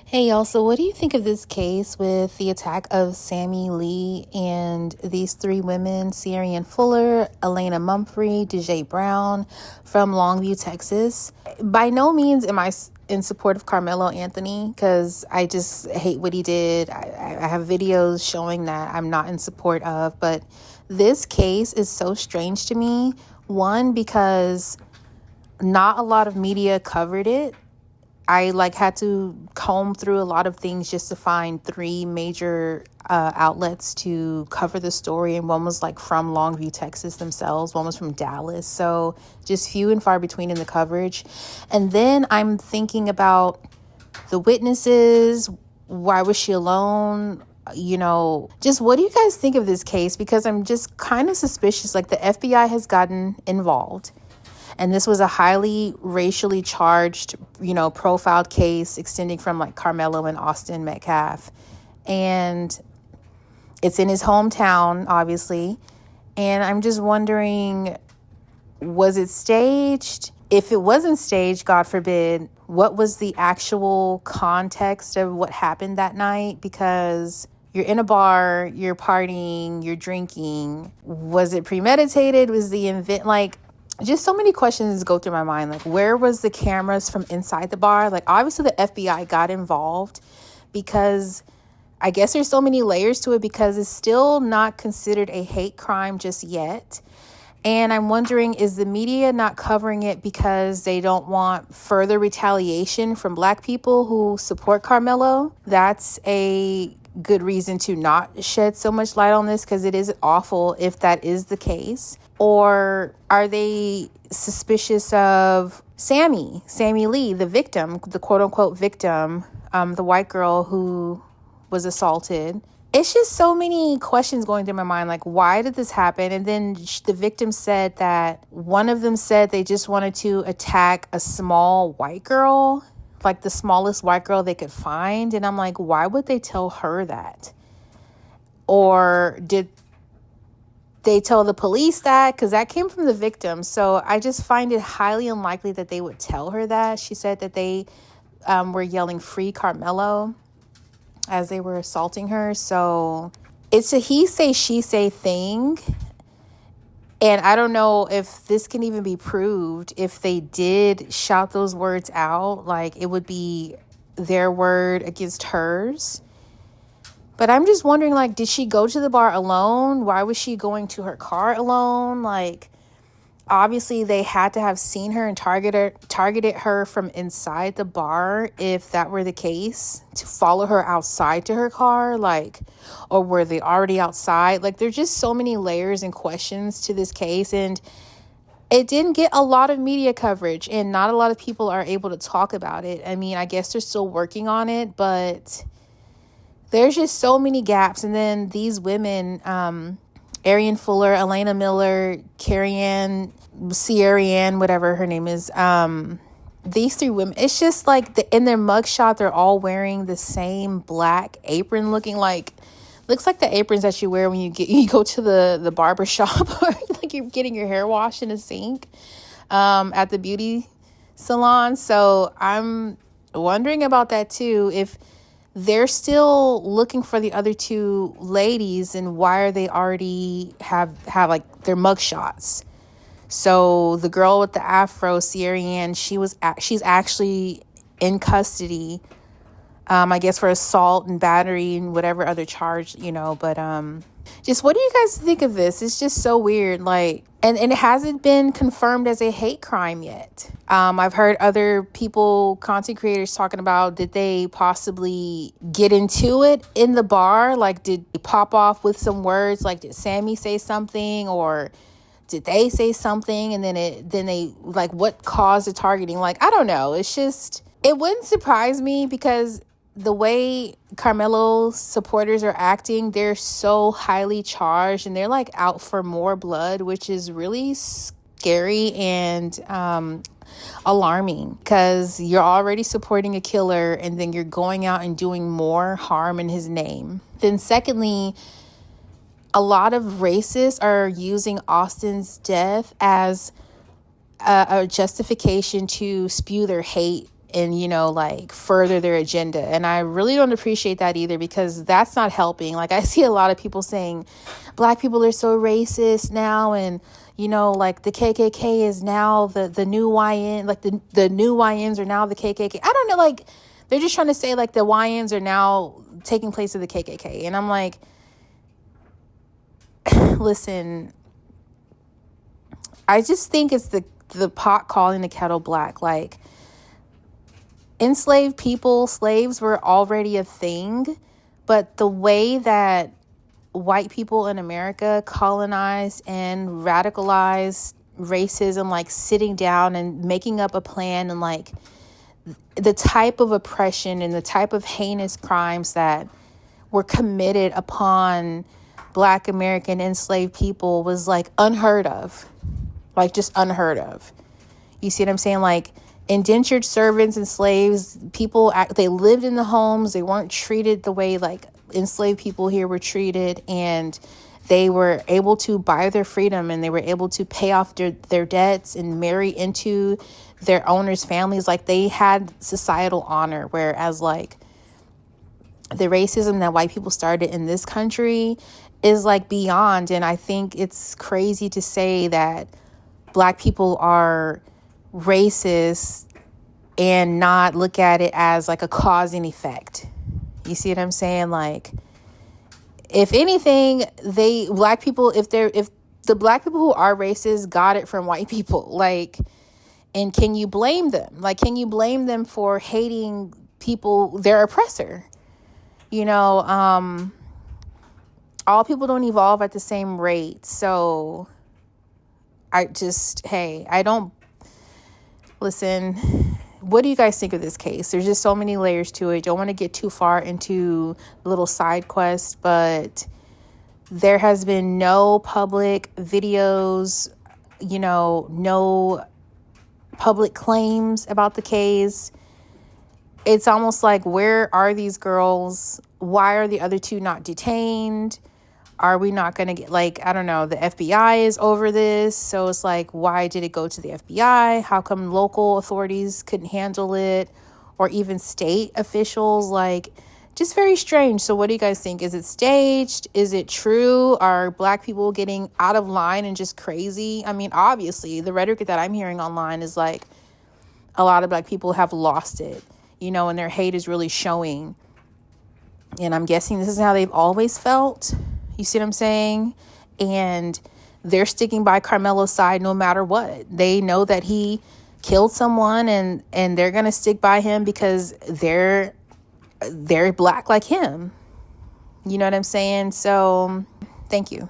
Hey y'all, so what do you think of this case with the attack of Sammy Lee and these three women, Sierra Fuller, Elena Mumphrey, DJ Brown from Longview, Texas? By no means am I in support of Carmelo Anthony because I just hate what he did. I have videos showing that I'm not in support of, but this case is so strange to me. One, because not a lot of media covered it. I had to comb through a lot of things just to find three major outlets to cover the story. And one was from Longview, Texas themselves. One was from Dallas. So just few and far between in the coverage. And then I'm thinking about the witnesses. Why was she alone? Just what do you guys think of this case? Because I'm just kind of suspicious. The FBI has gotten involved. And this was a highly racially charged, profiled case extending from Carmelo and Austin Metcalf. And it's in his hometown, obviously. And I'm just wondering, was it staged? If it wasn't staged, God forbid, what was the actual context of what happened that night? Because you're in a bar, you're partying, you're drinking. Was it premeditated? Was the event just so many questions go through my mind. Where was the cameras from inside the bar? Obviously the FBI got involved because I guess there's so many layers to it because it's still not considered a hate crime just yet. And I'm wondering, is the media not covering it because they don't want further retaliation from Black people who support Carmelo? That's a good reason to not shed so much light on this because it is awful if that is the case. Or are they suspicious of Sammy Lee, the victim, the quote unquote victim, the white girl who was assaulted? It's just so many questions going through my mind. Why did this happen? And then the victim said that one of them said they just wanted to attack a small white girl, the smallest white girl they could find. And I'm why would they tell her that? Or did they tell the police that? Because that came from the victim. So I just find it highly unlikely that they would tell her that. She said that they were yelling "Free Carmelo" as they were assaulting her. So it's a he say, she say thing. And I don't know if this can even be proved. If they did shout those words out, it would be their word against hers. But I'm just wondering, did she go to the bar alone? Why was she going to her car alone? Obviously they had to have seen her and targeted her from inside the bar if that were the case, to follow her outside to her car, or were they already outside? There's just so many layers and questions to this case, and it didn't get a lot of media coverage, and not a lot of people are able to talk about it. I mean, I guess they're still working on it, but there's just so many gaps. And then these women, Arian Fuller, Elena Miller, Sierra Ann, whatever her name is, these three women, it's just in their mugshot, they're all wearing the same black apron looks like the aprons that you wear when you go to the barber shop or you're getting your hair washed in a sink at the beauty salon. So I'm wondering about that too. If they're still looking for the other two ladies, and why are they already have their mugshots? So the girl with the afro, Sierra Ann, she's actually in custody, I guess for assault and battery and whatever other charge, but just what do you guys think of this? It's just so weird. And it hasn't been confirmed as a hate crime yet. I've heard other people, content creators, talking about, did they possibly get into it in the bar? Did they pop off with some words? Did Sammy say something, or did they say something? And then they what caused the targeting? I don't know. It's just, it wouldn't surprise me because the way Carmelo's supporters are acting, they're so highly charged, and they're out for more blood, which is really scary and alarming, because you're already supporting a killer and then you're going out and doing more harm in his name. Then secondly, a lot of racists are using Austin's death as a justification to spew their hate and, you know, like further their agenda. And I really don't appreciate that either, because that's not helping. Like, I see a lot of people saying Black people are so racist now, and, you know, like the KKK is now the new YN, like the new YNs are now the KKK. I don't know, like they're just trying to say like the YNs are now taking place of the KKK. And I'm like, listen, I just think it's the pot calling the kettle black. Like, enslaved people, slaves were already a thing, but the way that white people in America colonized and radicalized racism, like sitting down and making up a plan, and like the type of oppression and the type of heinous crimes that were committed upon Black American enslaved people was like unheard of, like just unheard of. You see what I'm saying? Like, indentured servants and slaves, people, they lived in the homes. They weren't treated the way like enslaved people here were treated, and they were able to buy their freedom, and they were able to pay off their debts and marry into their owners' families. Like, they had societal honor, whereas like the racism that white people started in this country is like beyond. And I think it's crazy to say that Black people are racist and not look at it as like a cause and effect. You see what I'm saying? Like, if anything, Black people, if the Black people who are racist got it from white people, like, and can you blame them? Like, can you blame them for hating people, their oppressor? You know, all people don't evolve at the same rate. So I don't, listen, what do you guys think of this case? There's just so many layers to it. Don't want to get too far into little side quests, but there has been no public videos, you know, no public claims about the case. It's almost like, where are these girls? Why are the other two not detained? Are we not going to get, like, I don't know, the FBI is over this. So it's like, why did it go to the FBI? How come local authorities couldn't handle it? Or even state officials? Like, just very strange. So what do you guys think? Is it staged? Is it true? Are Black people getting out of line and just crazy? I mean, obviously, the rhetoric that I'm hearing online is like, a lot of Black people have lost it, you know, and their hate is really showing. And I'm guessing this is how they've always felt. You see what I'm saying? And they're sticking by Carmelo's side no matter what. They know that he killed someone, and they're going to stick by him because they're Black like him. You know what I'm saying? So, thank you.